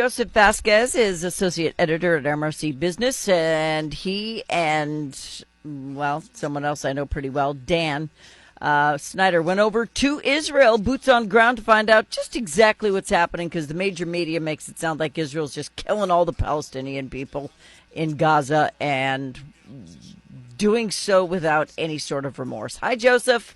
Joseph Vasquez is associate editor at MRC Business, and he and, well, someone else I know pretty well, Dan Snyder, went over to Israel, boots on ground, to find out just exactly what's happening, because the major media makes it sound like Israel's just killing all the Palestinian people in Gaza and doing so without any sort of remorse. Hi, Joseph.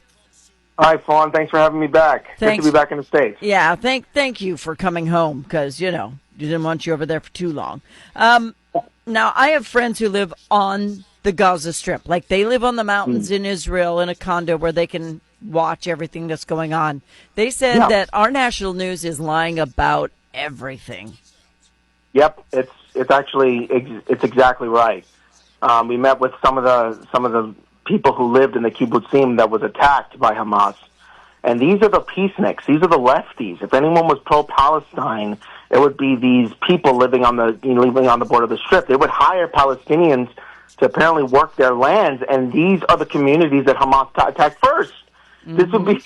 Hi, Fawn. Thanks for having me back. Thanks. Good to be back in the States. Yeah, thank you for coming home, because, you didn't want you over there for too long. Now, I have friends who live on the Gaza Strip. Like, they live on the mountains in Israel in a condo where they can watch everything that's going on. They said that our national news is lying about everything. Yep, it's actually exactly right. We met with some of the people who lived in the kibbutzim that was attacked by Hamas. And these are the peaceniks. These are the lefties. If anyone was pro-Palestine, it would be these people living on the border of the Strip. They would hire Palestinians to apparently work their lands, and these are the communities that Hamas attacked first. Mm-hmm. This would be,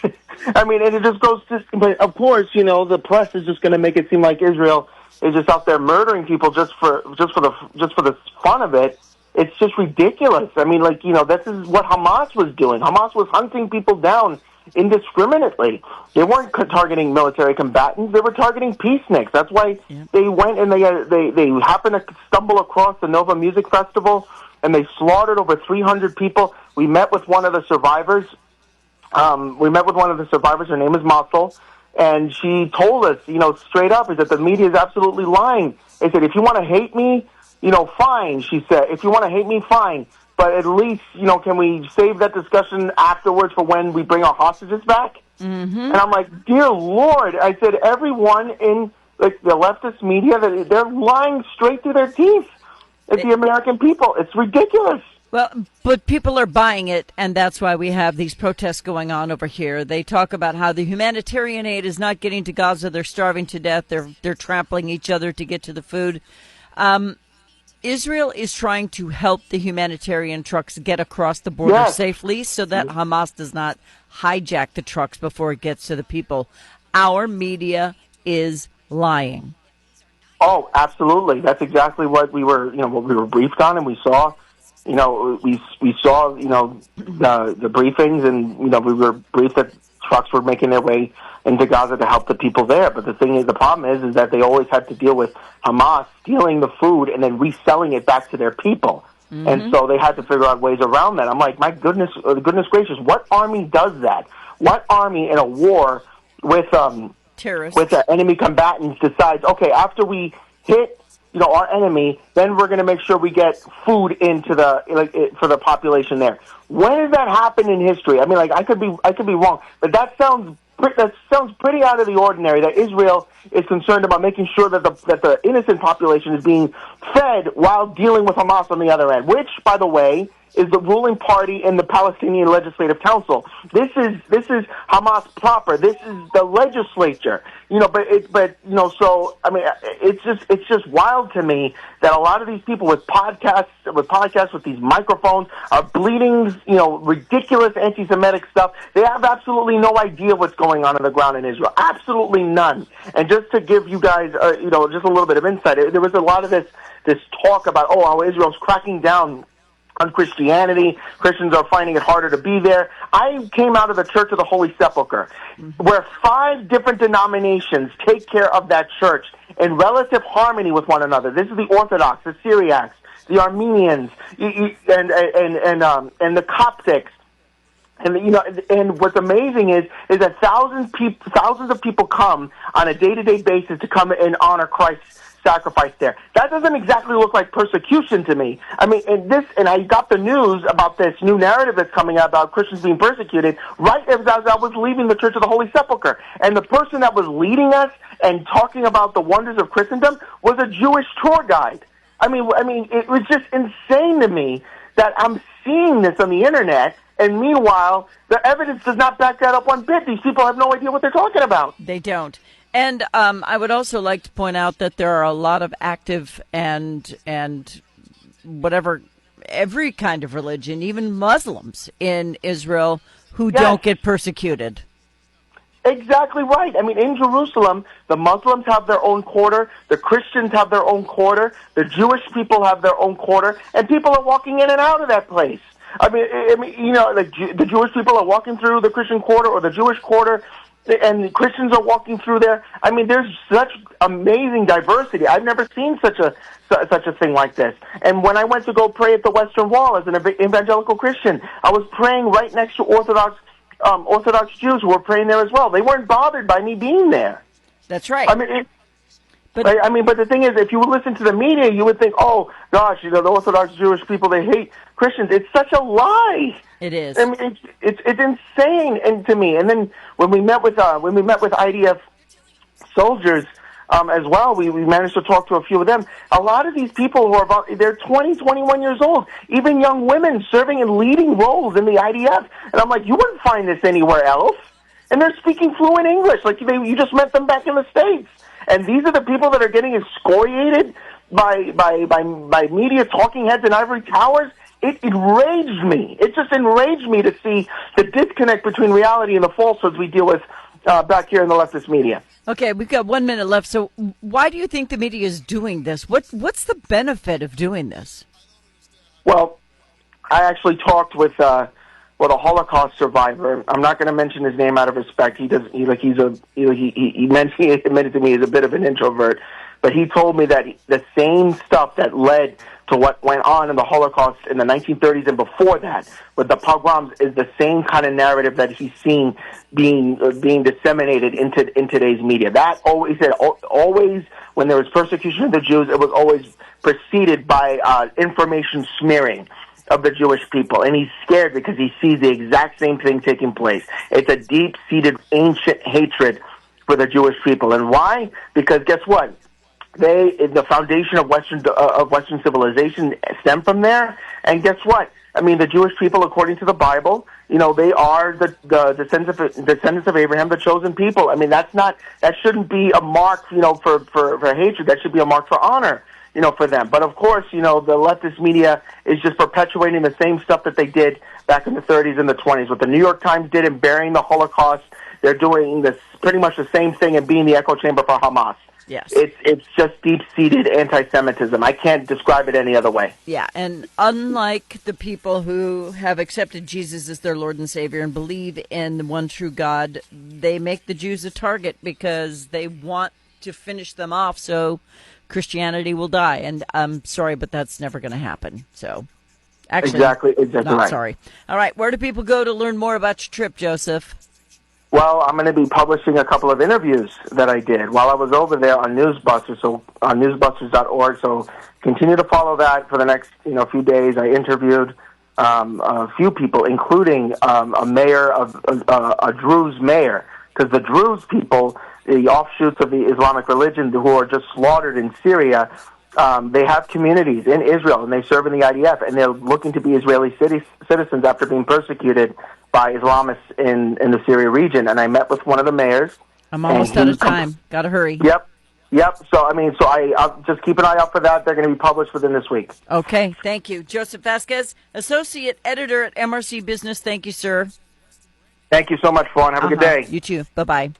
and it just goes to, but of course, the press is just going to make it seem like Israel is just out there murdering people just for the fun of it. It's just ridiculous. This is what Hamas was doing. Hamas was hunting people down indiscriminately. They weren't targeting military combatants. They were targeting peaceniks. That's why they went and they happened to stumble across the Nova Music Festival, and they slaughtered over 300 people. We met with one of the survivors. Her name is Mazel, and she told us, straight up, is that the media is absolutely lying. They said, if you want to hate me, fine, she said. If you want to hate me, fine. But at least, can we save that discussion afterwards for when we bring our hostages back? Mm-hmm. And I'm like, dear Lord. I said, everyone in the leftist media, they're lying straight through their teeth at the American people. It's ridiculous. Well, but people are buying it, and that's why we have these protests going on over here. They talk about how the humanitarian aid is not getting to Gaza. They're starving to death. They're trampling each other to get to the food. Israel is trying to help the humanitarian trucks get across the border safely so that Hamas does not hijack the trucks before it gets to the people. Our media is lying. Oh, absolutely. That's exactly what we were briefed on, and we saw, we saw, the briefings, and, we were briefed that trucks were making their way into Gaza to help the people there. But the problem is that they always had to deal with Hamas stealing the food and then reselling it back to their people. Mm-hmm. And so they had to figure out ways around that. I'm like, my goodness gracious, what army does that? What army in a war with terrorists, with enemy combatants decides, okay, after we hit our enemy, then we're going to make sure we get food into for the population there. When has that happened in history? I could be wrong, but that sounds pretty out of the ordinary. That Israel is concerned about making sure that the innocent population is being fed while dealing with Hamas on the other end, which, by the way, is the ruling party in the Palestinian Legislative Council. This is Hamas proper. This is the legislature. It's just wild to me that a lot of these people with podcasts with these microphones are bleeding, ridiculous anti-Semitic stuff. They have absolutely no idea what's going on the ground in Israel. Absolutely none. And just to give you guys, just a little bit of insight, there was a lot of this talk about, how Israel's cracking down on Christianity. Christians are finding it harder to be there. I came out of the Church of the Holy Sepulchre, where 5 different denominations take care of that church in relative harmony with one another. This is the Orthodox, the Syriacs, the Armenians, and the Coptics. And what's amazing is that thousands of people come on a day-to-day basis to come and honor Christ's sacrifice there. That doesn't exactly look like persecution to me. And I got the news about this new narrative that's coming out about Christians being persecuted right as I was leaving the Church of the Holy Sepulchre. And the person that was leading us and talking about the wonders of Christendom was a Jewish tour guide. It was just insane to me that I'm seeing this on the internet, and meanwhile, the evidence does not back that up one bit. These people have no idea what they're talking about. They don't. And I would also like to point out that there are a lot of active and every kind of religion, even Muslims in Israel, who don't get persecuted. Exactly right. I mean, in Jerusalem, the Muslims have their own quarter, the Christians have their own quarter, the Jewish people have their own quarter, and people are walking in and out of that place. I mean, you know, like the Jewish people are walking through the Christian quarter or the Jewish quarter, and the Christians are walking through there. I mean, there's such amazing diversity. I've never seen such a thing like this. And when I went to go pray at the Western Wall as an evangelical Christian, I was praying right next to Orthodox Jews who were praying there as well. They weren't bothered by me being there. That's right. I mean, but the thing is, if you would listen to the media, you would think, oh gosh, you know, the Orthodox Jewish people, they hate Christians. It's such a lie. It is. I mean, it's insane, and to me. And then when we met with IDF soldiers as well, we managed to talk to a few of them. A lot of these people who are they're 20, 21 years old, even young women serving in leading roles in the IDF. And I'm like, you wouldn't find this anywhere else. And they're speaking fluent English, like you just met them back in the States. And these are the people that are getting excoriated by media talking heads in ivory towers. It enraged me. It just enraged me to see the disconnect between reality and the falsehoods we deal with back here in the leftist media. Okay, we've got 1 minute left. So why do you think the media is doing this? What's the benefit of doing this? Well, I actually talked with a Holocaust survivor. I'm not going to mention his name out of respect. He admitted to me he's a bit of an introvert, but he told me that the same stuff that led to what went on in the Holocaust in the 1930s and before that, with the pogroms, is the same kind of narrative that he's seeing being disseminated in today's media. That always when there was persecution of the Jews, it was always preceded by information smearing of the Jewish people, and he's scared because he sees the exact same thing taking place. It's a deep-seated, ancient hatred for the Jewish people, and why? Because guess what? The foundation of Western civilization stem from there, and guess what? I mean, the Jewish people, according to the Bible, you know, they are the descendants of Abraham, the chosen people. I mean, that shouldn't be a mark, you know, for hatred. That should be a mark for honor, you know, for them. But of course, you know, the leftist media is just perpetuating the same stuff that they did back in the 30s and the 20s. What the New York Times did in burying the Holocaust, they're doing pretty much the same thing and being the echo chamber for Hamas. Yes. It's just deep-seated anti-Semitism. I can't describe it any other way. Yeah, and unlike the people who have accepted Jesus as their Lord and Savior and believe in the one true God, they make the Jews a target because they want to finish them off so Christianity will die. And I'm sorry, but that's never going to happen. So, actually, exactly not right. Sorry. All right, where do people go to learn more about your trip, Joseph? Well, I'm going to be publishing a couple of interviews that I did while I was over there on Newsbusters, so on newsbusters.org. So continue to follow that for the next few days. I interviewed a few people, including a mayor of a Druze mayor, because the Druze people, the offshoots of the Islamic religion who are just slaughtered in Syria, they have communities in Israel, and they serve in the IDF, and they're looking to be Israeli citizens after being persecuted by Islamists in the Syria region. And I met with one of the mayors. I'm almost out of time. Got to hurry. Yep. So, I'll just keep an eye out for that. They're going to be published within this week. Okay. Thank you. Joseph Vasquez, Associate Editor at MRC Business. Thank you, sir. Thank you so much, Fawn. Have a good day. You too. Bye-bye.